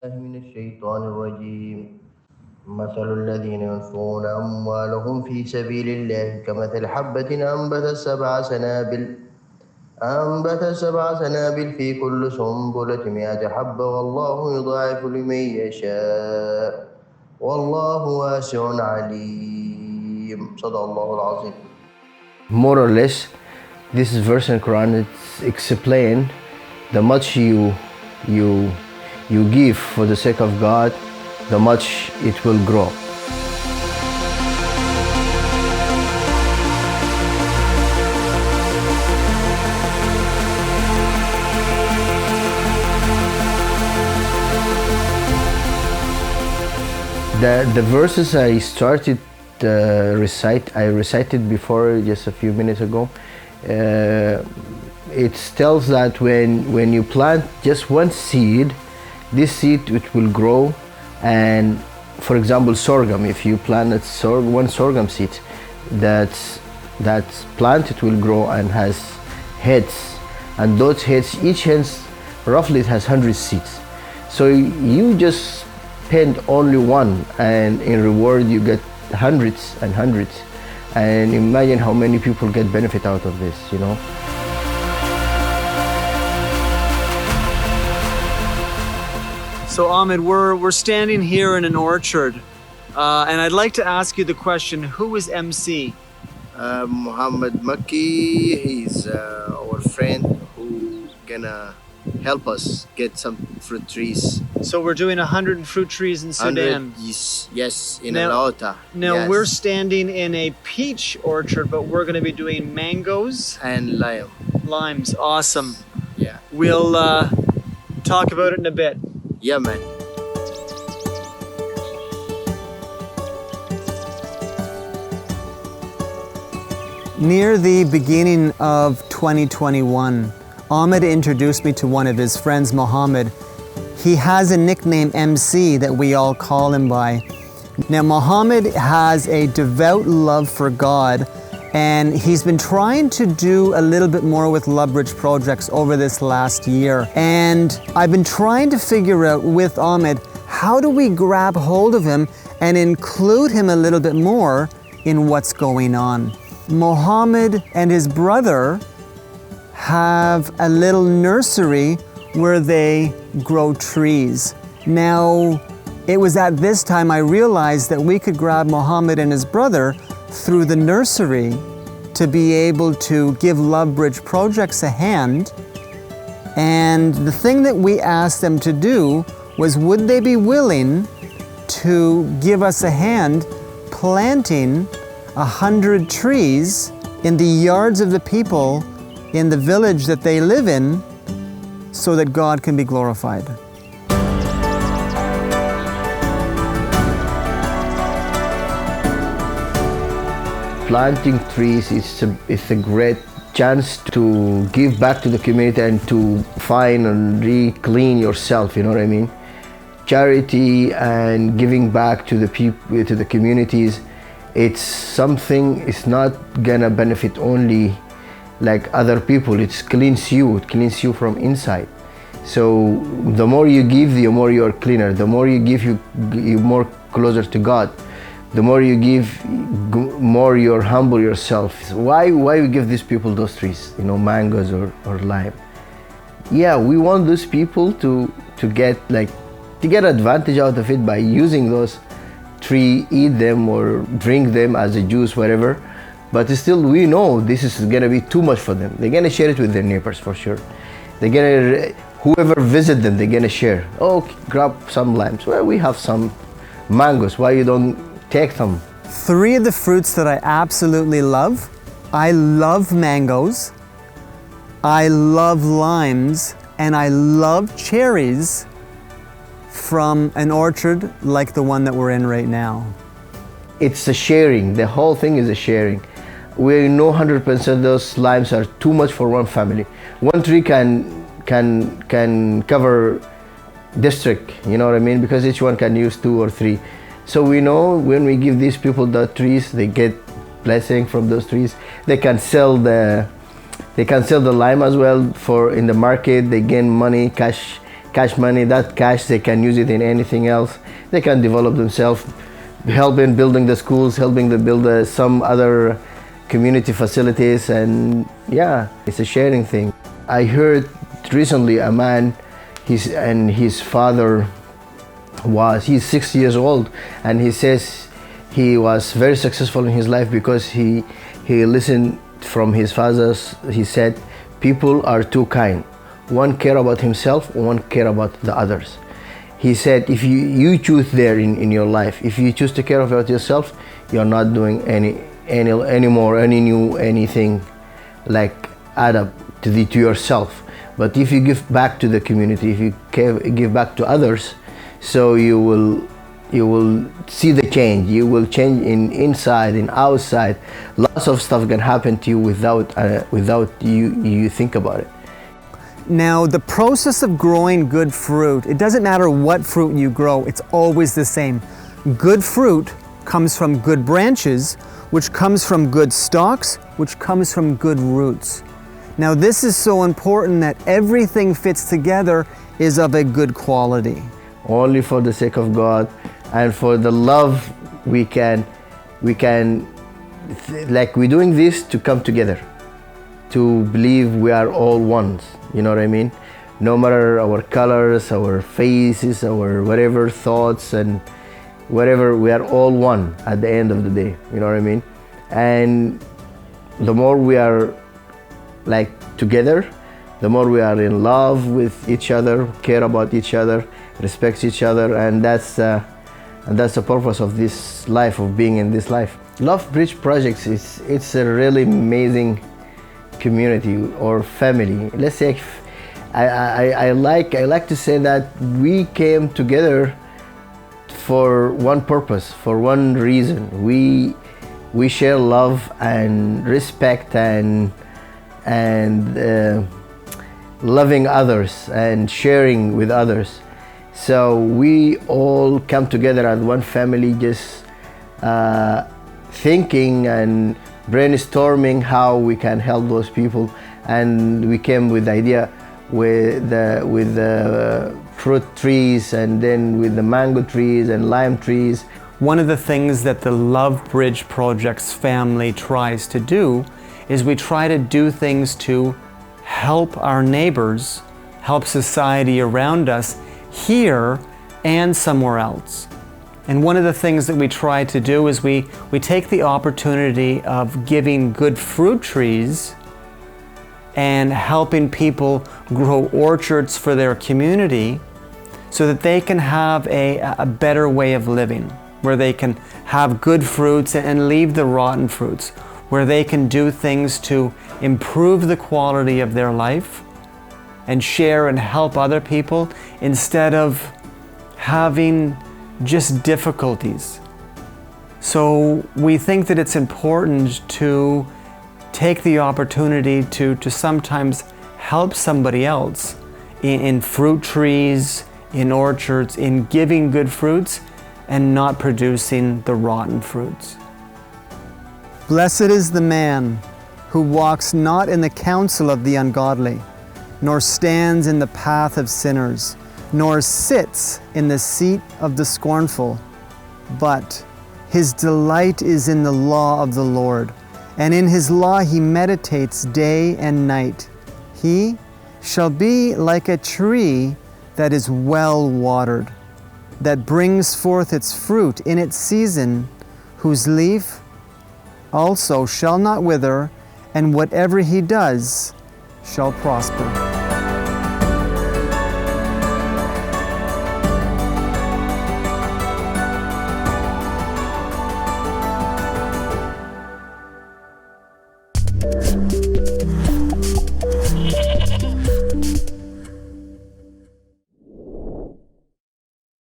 من الشيطان الرجيم. مثل الذين ينفقون أموالهم في سبيل الله كمثل حبة أنبت سبع سنابل في كل سنبلة مئة حبة والله يضاعف لمن يشاء والله واسع عليم صدق الله العظيم. More or less, this verse in Quran it's explain the much you you give for the sake of God, the much it will grow. The verses I recited before just a few minutes ago. It tells that when you plant just one seed, this seed it will grow. And for example, sorghum, if you plant one sorghum seed, that plant it will grow and has heads, and those heads, each head roughly it has 100 seeds. So you just spend only one, and in reward you get hundreds and hundreds. And imagine how many people get benefit out of this, you know. So Ahmed, we're standing here in an orchard, and I'd like to ask you the question: who is MC? Muhammad Makki, he's our friend who gonna help us get some fruit trees. So we're doing 100 fruit trees in Sudan. Yes, in Alauta. Now Yes. we're standing in a peach orchard, but we're going to be doing mangoes, And lime. limes. Awesome. Yeah. We'll talk about it in a bit. Yeah, man. Near the beginning of 2021, Ahmed introduced me to one of his friends, Mohammed. He has a nickname, MC, that we all call him by. Now, Mohammed has a devout love for God, and he's been trying to do a little bit more with Love Bridge projects over this last year. And I've been trying to figure out with Ahmed, how do we grab hold of him and include him a little bit more in what's going on? Mohammed and his brother have a little nursery where they grow trees. Now, it was at this time I realized that we could grab Mohammed and his brother through the nursery to be able to give Love Bridge projects a hand. And the thing that we asked them to do was, would they be willing to give us a hand planting 100 trees in the yards of the people in the village that they live in, so that God can be glorified. Planting trees is a great chance to give back to the community and to find and re-clean yourself, you know what I mean? Charity and giving back to the people, to the communities, it's something, it's not gonna benefit only like other people, it cleans you from inside. So the more you give, the more you are cleaner. The more you give, you're more closer to God. The more you give, more you're humble yourself. Why we give these people those trees, you know, mangoes or lime? Yeah, we want those people to get advantage out of it by using those tree, eat them or drink them as a juice, whatever. But still, we know this is gonna be too much for them. They're gonna share it with their neighbors for sure. They're gonna, whoever visit them, they're gonna share. Oh, grab some limes. Well, we have some mangoes. Why you don't take them? 3 of the fruits that I absolutely love. I love mangoes, I love limes, and I love cherries from an orchard like the one that we're in right now. It's a sharing. The whole thing is a sharing. We know 100% those limes are too much for one family. One tree can cover district, you know what I mean? Because each one can use 2 or 3. So we know when we give these people the trees, they get blessing from those trees. They can sell the lime as well in the market. They gain money, cash cash money. That cash, they can use it in anything else. They can develop themselves, help in building the schools, helping to build some other community facilities, and yeah, it's a sharing thing. I heard recently a man, his father he's 6 years old, and he says he was very successful in his life because he listened from his fathers. He said, people are two kind. One care about himself, one care about the others. He said, if you choose there in your life, if you choose to care about yourself, you're not doing anything like add up to yourself. But if you give back to the community, if you give back to others, so you will see the change. You will change inside and outside. Lots of stuff can happen to you without you think about it. Now, the process of growing good fruit, it doesn't matter what fruit you grow, it's always the same. Good fruit comes from good branches, which comes from good stalks, which comes from good roots. Now, this is so important that everything fits together is of a good quality. Only for the sake of God and for the love we can like we're doing this to come together, to believe we are all ones, you know what I mean? No matter our colors, our faces, our whatever thoughts and whatever, we are all one at the end of the day, you know what I mean? And the more we are like together, the more we are in love with each other, care about each other, respect each other, and that's the purpose of this life, of being in this life. Love Bridge Projects it's a really amazing community or family. Let's say I like to say that we came together for one purpose, for one reason. We share love and respect and loving others and sharing with others. So we all come together as one family, just thinking and brainstorming how we can help those people. And we came with the idea with the fruit trees, and then with the mango trees and lime trees. One of the things that the Love Bridge Projects family tries to do is we try to do things to help our neighbors, help society around us here and somewhere else. And one of the things that we try to do is we take the opportunity of giving good fruit trees and helping people grow orchards for their community so that they can have a better way of living, where they can have good fruits and leave the rotten fruits, where they can do things to improve the quality of their life and share and help other people instead of having just difficulties. So we think that it's important to take the opportunity to sometimes help somebody else in fruit trees, in orchards, in giving good fruits and not producing the rotten fruits. Blessed is the man who walks not in the counsel of the ungodly, nor stands in the path of sinners, nor sits in the seat of the scornful, but his delight is in the law of the Lord, and in his law he meditates day and night. He shall be like a tree that is well watered, that brings forth its fruit in its season, whose leaf also shall not wither, and whatever he does shall prosper.